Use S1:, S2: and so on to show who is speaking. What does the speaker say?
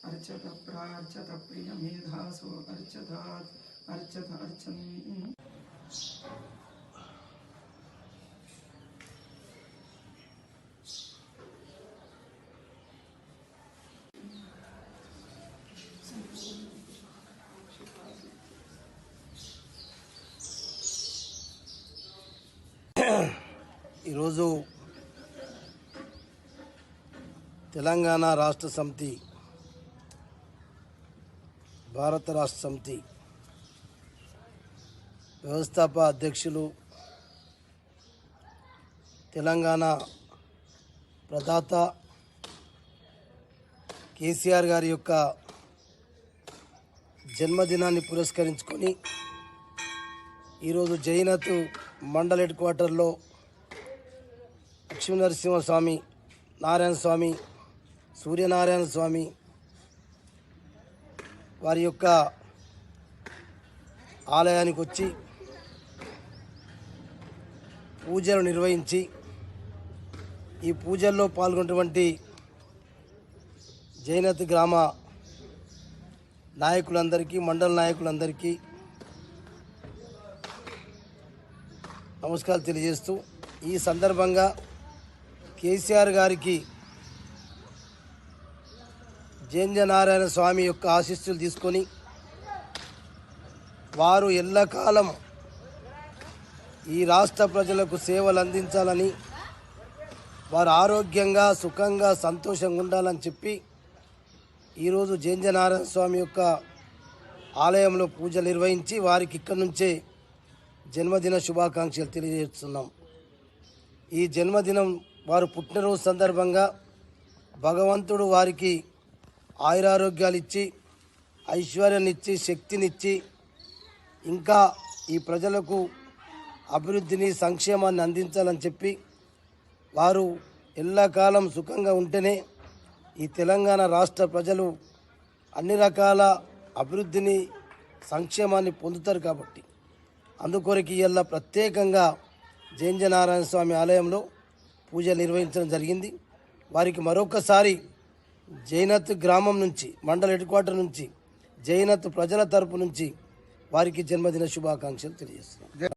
S1: अर्चत प्रार्चत प्रिय मेधासो अर्चदात् अर्चत अर्चन
S2: ఈరోజు తెలంగాణ రాష్ట్ర సమితి భారత రాష్ట్ర సమితి వ్యవస్థాపక అధ్యక్షులు తెలంగాణ ప్రదాత కేసీఆర్ గారి యొక్క జన్మదినాన్ని పురస్కరించుకొని ఈరోజు జైనత్ మండల్ హెడ్ క్వార్టర్లో లక్ష్మీనరసింహస్వామి, నారాయణ స్వామి, సూర్యనారాయణ స్వామి వారి యొక్క ఆలయానికి వచ్చి పూజలు నిర్వహించి ఈ పూజల్లో పాల్గొన్నటువంటి జైనత్ గ్రామ నాయకులందరికీ, మండల నాయకులందరికీ నమస్కారాలు తెలియజేస్తూ ఈ సందర్భంగా కేసీఆర్ గారికి జంజనారాయణ స్వామి యొక్క ఆశీస్సులు తీసుకొని వారు ఎల్లకాలం ఈ రాష్ట్ర ప్రజలకు సేవలు అందించాలని, వారు ఆరోగ్యంగా, సుఖంగా, సంతోషంగా ఉండాలని చెప్పి ఈరోజు జంజనారాయణ స్వామి యొక్క ఆలయంలో పూజలు నిర్వహించి వారికి ఇక్కడి నుంచే జన్మదిన శుభాకాంక్షలు తెలియజేస్తున్నాం. ఈ జన్మదినం వారు పుట్టినరోజు సందర్భంగా భగవంతుడు వారికి ఆయురారోగ్యాలు ఇచ్చి, ఐశ్వర్యాన్నిచ్చి, శక్తినిచ్చి, ఇంకా ఈ ప్రజలకు అభివృద్ధిని, సంక్షేమాన్ని అందించాలని చెప్పి వారు ఎల్లకాలం సుఖంగా ఉంటేనే ఈ తెలంగాణ రాష్ట్ర ప్రజలు అన్ని రకాల అభివృద్ధిని, సంక్షేమాన్ని పొందుతారు. కాబట్టి అందుకొరకు ఇవాళ ప్రత్యేకంగా జంజనారాయణ స్వామి ఆలయంలో పూజలు నిర్వహించడం జరిగింది. వారికి మరొకసారి జైనత్ గ్రామం నుంచి, మండల హెడ్ క్వార్టర్ నుంచి, జైనత్ ప్రజల తరపు నుంచి వారికి జన్మదిన శుభాకాంక్షలు తెలియజేస్తున్నాం.